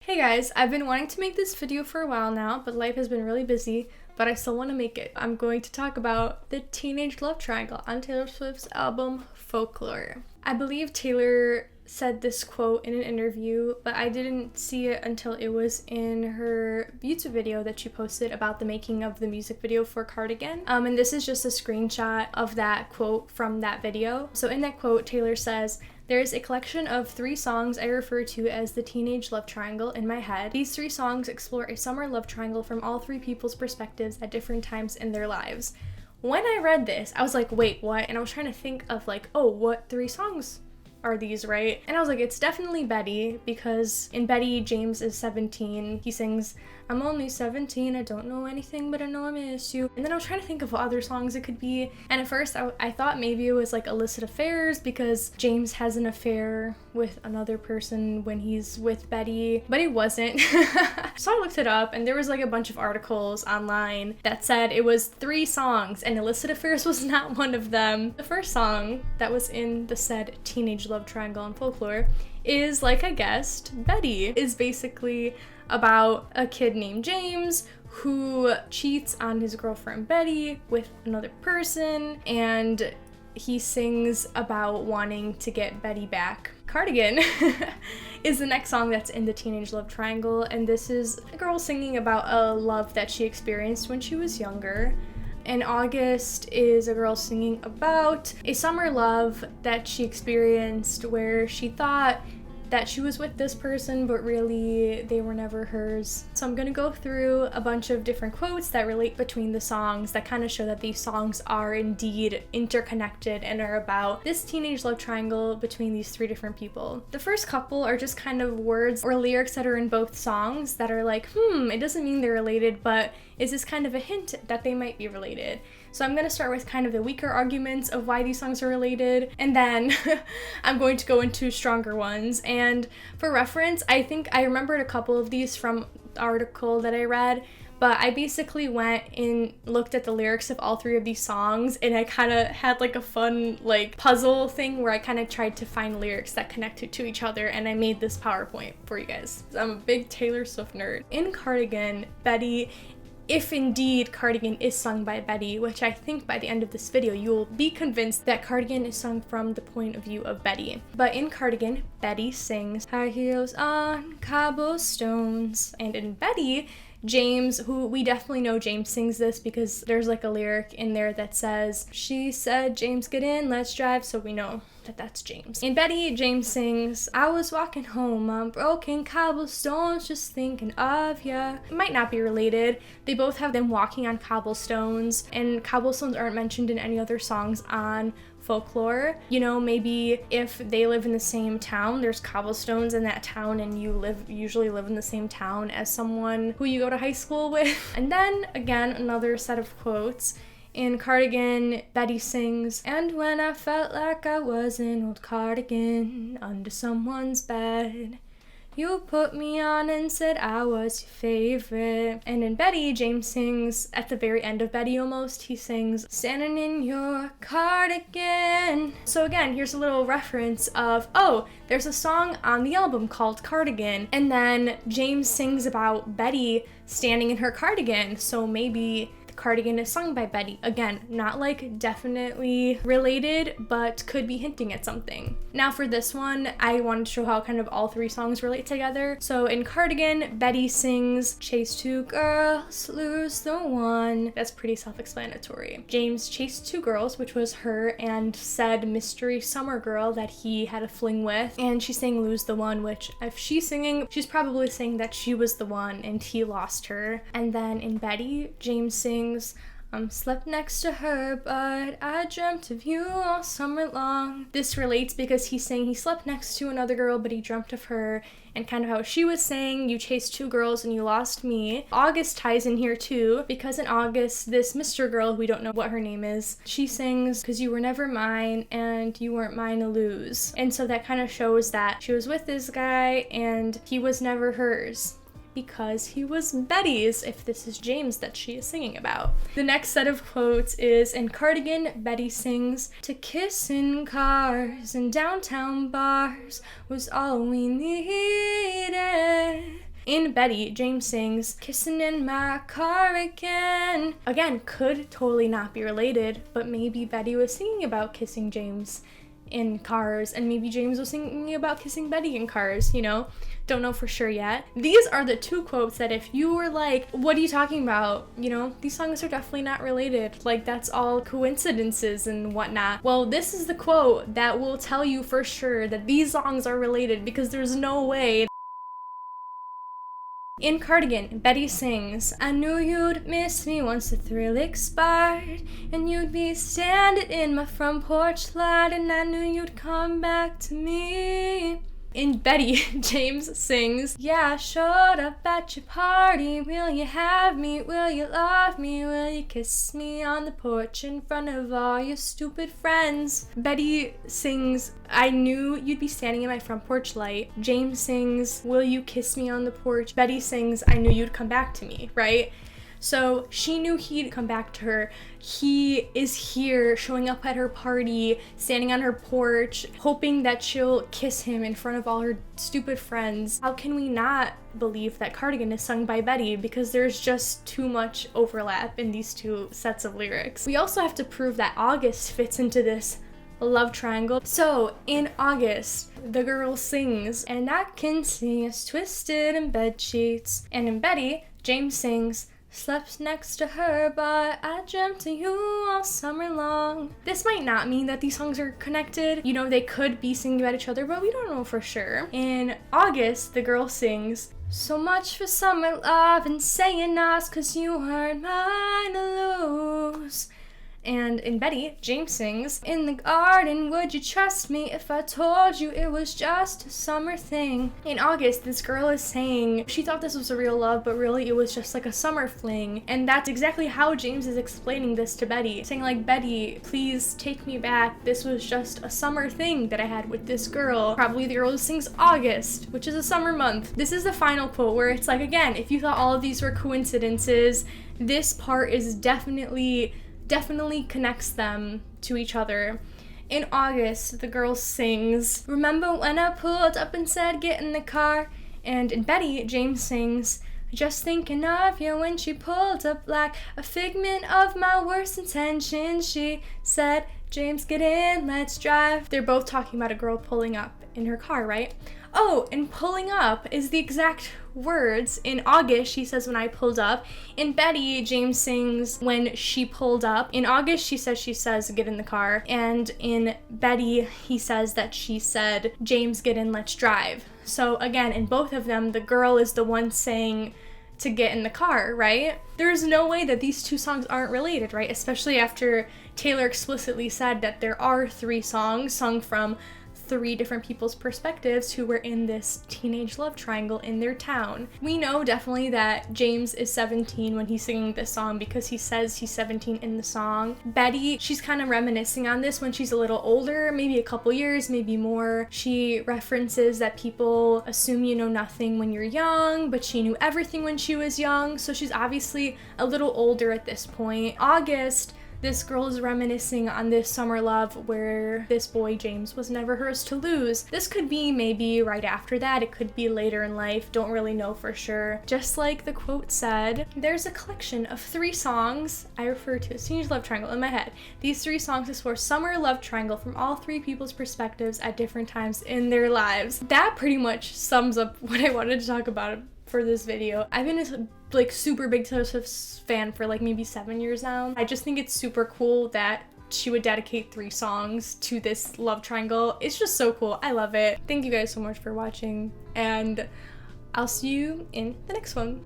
Hey guys, I've been wanting to make this video for a while now, but life has been really busy, but I still want to make it. I'm going to talk about the teenage love triangle on Taylor Swift's album, Folklore. I believe Taylor said this quote in an interview, but I didn't see it until it was in her YouTube video that she posted about the making of the music video for Cardigan. And this is just a screenshot of that quote from that video. So in that quote, Taylor says, "There's a collection of 3 songs I refer to as the teenage love triangle in my head. These 3 songs explore a summer love triangle from all 3 people's perspectives at different times in their lives." When I read this, I was like, wait, what? And I was trying to think of like, oh, what 3 songs are these, right? And I was like, it's definitely Betty, because in Betty, James is 17. He sings, "I'm only 17, I don't know anything, but I know I miss you." And then I was trying to think of what other songs it could be. And at first I thought maybe it was like illicit affairs, because James has an affair with another person when he's with Betty, but it wasn't. So I looked it up, and there was like a bunch of articles online that said it was 3 songs, and illicit affairs was not one of them. The first song that was in the said teenage love triangle and Folklore is, like I guessed, Betty. Is basically about a kid named James who cheats on his girlfriend Betty with another person, and he sings about wanting to get Betty back. Cardigan is the next song that's in the teenage love triangle, and this is a girl singing about a love that she experienced when she was younger. And August is a girl singing about a summer love that she experienced where she thought that she was with this person, but really they were never hers. So I'm gonna go through a bunch of different quotes that relate between the songs that kind of show that these songs are indeed interconnected and are about this teenage love triangle between these 3 different people. The first couple are just kind of words or lyrics that are in both songs that are like, it doesn't mean they're related, but is this kind of a hint that they might be related? So I'm gonna start with kind of the weaker arguments of why these songs are related, and then I'm going to go into stronger ones. And for reference, I think I remembered a couple of these from the article that I read, but I basically went and looked at the lyrics of all 3 of these songs, and I kind of had like a fun like puzzle thing where I kind of tried to find lyrics that connected to each other, and I made this PowerPoint for you guys. I'm a big Taylor Swift nerd. In Cardigan, Betty, if indeed Cardigan is sung by Betty, which I think by the end of this video you will be convinced that Cardigan is sung from the point of view of Betty. But in Cardigan, Betty sings "High heels on cobblestones," and in Betty, James, who we definitely know James sings this because there's like a lyric in there that says, "She said, James, get in, let's drive," so we know that that's James. In Betty, James sings, "I was walking home on broken cobblestones just thinking of ya." It might not be related. They both have them walking on cobblestones, and cobblestones aren't mentioned in any other songs on Folklore. You know, maybe if they live in the same town, there's cobblestones in that town, and you usually live in the same town as someone who you go to high school with. And then again, another set of quotes. In Cardigan, Betty sings, "And when I felt like I was an old cardigan under someone's bed, you put me on and said I was your favorite." And in Betty, James sings, at the very end of Betty almost, he sings, "Standing in your cardigan." So again, here's a little reference of, oh, there's a song on the album called Cardigan, and then James sings about Betty standing in her cardigan, so maybe Cardigan is sung by Betty. Again, not like definitely related, but could be hinting at something. Now for this one, I wanted to show how kind of all 3 songs relate together. So in Cardigan, Betty sings, "Chase 2 girls, lose the one." That's pretty self-explanatory. James chased 2 girls, which was her and said mystery summer girl that he had a fling with, and she sang "lose the one," which if she's singing, she's probably saying that she was the one and he lost her. And then in Betty, James sings, "Slept next to her, but I dreamt of you all summer long." This relates because he's saying he slept next to another girl, but he dreamt of her, and kind of how she was saying, "You chased 2 girls and you lost me." August ties in here too, because in August, this Mr. girl, we don't know what her name is, she sings, "'Cause you were never mine and you weren't mine to lose." And so that kind of shows that she was with this guy and he was never hers, because he was Betty's, if this is James that she is singing about. The next set of quotes is in Cardigan, Betty sings, "To kiss in cars and downtown bars was all we needed." In Betty, James sings, kissing in my car again. Again, could totally not be related, but maybe Betty was singing about kissing James in cars, and maybe James was singing about kissing Betty in cars, you know? Don't know for sure yet. These are the two quotes that if you were like, what are you talking about? You know, these songs are definitely not related. Like, that's all coincidences and whatnot. Well, this is the quote that will tell you for sure that these songs are related, because there's no way. In Cardigan, Betty sings, I knew you'd miss me once the thrill expired, and you'd be standing in my front porch light, and I knew you'd come back to me. In Betty, James sings, yeah, I showed up at your party, will you have me, will you love me, will you kiss me on the porch in front of all your stupid friends. Betty sings, I knew you'd be standing in my front porch light. James sings, will you kiss me on the porch. Betty sings, I knew you'd come back to me, right? So she knew he'd come back to her. He is here, showing up at her party, standing on her porch, hoping that she'll kiss him in front of all her stupid friends. How can we not believe that Cardigan is sung by Betty? Because there's just too much overlap in these two sets of lyrics. We also have to prove that August fits into this love triangle. So in August, the girl sings, and I can see us twisted in bed sheets. And in Betty, James sings, slept next to her, but I dreamt of you all summer long. This might not mean that these songs are connected. You know, they could be singing about each other, but we don't know for sure. In August, the girl sings, so much for summer love and saying us, 'cause you weren't mine to lose. And in Betty, James sings, in the garden, would you trust me if I told you it was just a summer thing? In August, this girl is saying she thought this was a real love, but really it was just like a summer fling. And that's exactly how James is explaining this to Betty, saying like, Betty, please take me back. This was just a summer thing that I had with this girl. Probably the girl who sings August, which is a summer month. This is the final quote where it's like, again, if you thought all of these were coincidences, this part is definitely connects them to each other. In August, the girl sings, remember when I pulled up and said get in the car? And in Betty, James sings, just thinking of you when she pulled up like a figment of my worst intentions. She said, James, get in, let's drive. They're both talking about a girl pulling up in her car, right? Oh, and pulling up is the exact words. In August, she says, when I pulled up. In Betty, James sings, when she pulled up. In August, she says, get in the car. And in Betty, he says that she said, James, get in, let's drive. So again, in both of them, the girl is the one saying to get in the car, right? There's no way that these two songs aren't related, right? Especially after Taylor explicitly said that there are 3 songs sung from 3 different people's perspectives who were in this teenage love triangle in their town. We know definitely that James is 17 when he's singing this song because he says he's 17 in the song. Betty, she's kind of reminiscing on this when she's a little older, maybe a couple years, maybe more. She references that people assume you know nothing when you're young, but she knew everything when she was young, so she's obviously a little older at this point. August, this girl is reminiscing on this summer love where this boy, James, was never hers to lose. This could be maybe right after that. It could be later in life. Don't really know for sure. Just like the quote said, there's a collection of 3 songs I refer to as Teenage Love Triangle in my head. These 3 songs is for summer love triangle from all 3 people's perspectives at different times in their lives. That pretty much sums up what I wanted to talk about for this video. I've been a super big Taylor Swift fan for maybe 7 years now. I just think it's super cool that she would dedicate 3 songs to this love triangle. It's just so cool. I love it. Thank you guys so much for watching, and I'll see you in the next one.